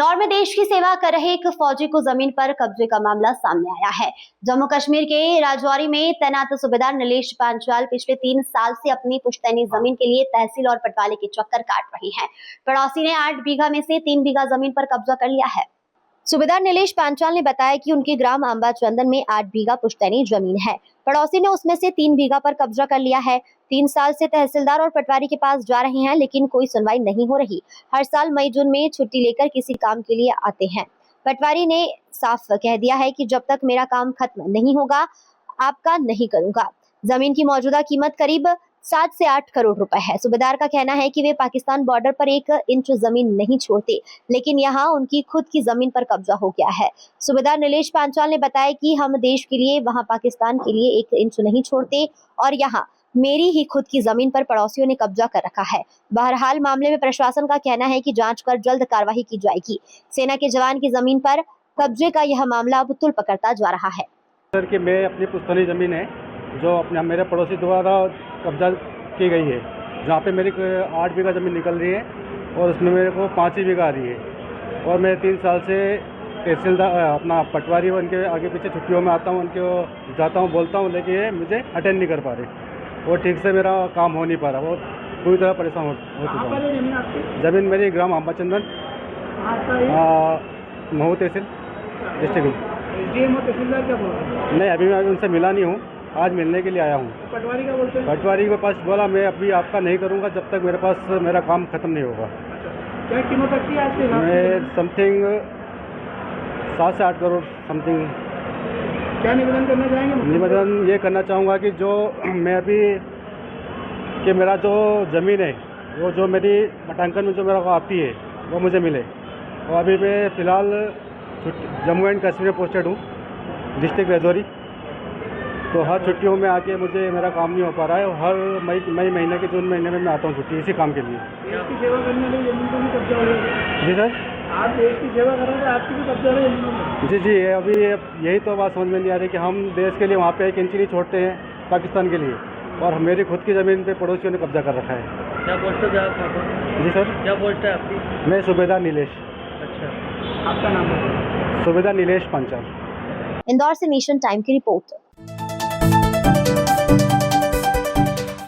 इंदौर में देश की सेवा कर रहे एक फौजी को जमीन पर कब्जे का मामला सामने आया है। जम्मू कश्मीर के राजौरी में तैनात सूबेदार नीलेश पांचाल पिछले 3 साल से अपनी पुश्तैनी जमीन के लिए तहसील और पटवारी के चक्कर काट रहे हैं। पड़ोसी ने 8 बीघा में से 3 बीघा जमीन पर कब्जा कर लिया है। सूबेदार नीलेश पांचाल ने बताया कि उनके ग्राम अंबा चंदन में 8 बीघा पुश्तैनी जमीन है। पड़ोसी ने उसमें से 3 बीघा पर कब्जा कर लिया है। 3 साल से तहसीलदार और पटवारी के पास जा रहे हैं, लेकिन कोई सुनवाई नहीं हो रही। हर साल मई जून में छुट्टी लेकर किसी काम के लिए आते हैं। पटवारी ने साफ कह दिया है कि जब तक मेरा काम खत्म नहीं होगा, आपका नहीं करूंगा। जमीन की मौजूदा कीमत करीब 7 से 8 करोड़ रुपए है। सूबेदार का कहना है कि वे पाकिस्तान बॉर्डर पर 1 इंच जमीन नहीं छोड़ते, लेकिन यहाँ उनकी खुद की जमीन पर कब्जा हो गया है। सूबेदार नीलेश पांचाल ने बताया कि हम देश के लिए वहाँ पाकिस्तान के लिए 1 इंच नहीं छोड़ते और यहाँ मेरी ही खुद की जमीन पर पड़ोसियों ने कब्जा कर रखा है। बहरहाल मामले में प्रशासन का कहना है कि जांच कर जल्द कार्रवाई की जाएगी। सेना के जवान की जमीन पर कब्जे का यह मामला अब तुल पकड़ता जा रहा है। सर कि मैं अपनी पुश्तैनी ज़मीन है जो अपने मेरे पड़ोसी द्वारा कब्जा की गई है, जहाँ पे मेरी 8 बीघा ज़मीन निकल रही है और उसमें मेरे को 5 ही बीघा आ रही है। और मैं 3 साल से तहसीलदार अपना पटवारी उनके आगे पीछे छुट्टियों में आता हूँ, उनको जाता हूँ, बोलता हूँ, लेकिन ये मुझे अटेंड नहीं कर पा रहे और ठीक से मेरा काम हो नहीं पा रहा। वो पूरी तरह परेशान हो चुका हूँ। ज़मीन मेरी ग्राम अंबा चंदन, महू तहसील, डिस्ट्रिक्ट। नहीं, अभी मैं उनसे मिला नहीं हूँ, आज मिलने के लिए आया हूँ। पटवारी का बोलते हैं? पटवारी के पास बोला मैं अभी आपका नहीं करूँगा जब तक मेरे पास मेरा काम खत्म नहीं होगा। क्या कीमत रखती है आज के? मैं समथिंग 7 से 8 करोड़ समथिंग। क्या निवेदन करना चाहेंगे? निवेदन ये करना चाहूँगा कि जो मैं अभी कि मेरा जो ज़मीन है वो जो मेरी पटांकन में जो मेरा को आती है वो मुझे मिले। और अभी मैं फ़िलहाल जम्मू एंड कश्मीर में पोस्टेड हूँ, डिस्ट्रिक्ट राजौरी। तो हर छुट्टियों में आके मुझे मेरा काम नहीं हो पा रहा है और हर मई महीने के जून महीने में मैं आता हूँ छुट्टी इसी काम के लिए। देश की सेवा करने वाली जमीन को भी कब्जा हो जाएगा? जी सर, आप देश की सेवा कर रहे हैं, आपकी भी कब्जा हो रही है? जी जी, अभी यही तो बात समझ में नहीं आ रही कि हम देश के लिए वहाँ पे 1 इंच नहीं छोड़ते हैं पाकिस्तान के लिए, और मेरी खुद की ज़मीन पे पड़ोसियों ने कब्जा कर रखा है। क्या पोस्ट है आपका? जी सर, क्या पोस्ट है आपकी? मैं सूबेदार नीलेश। अच्छा, आपका नाम है? सूबेदार नीलेश पांचाल। इंदौर से नेशन टाइम की रिपोर्ट।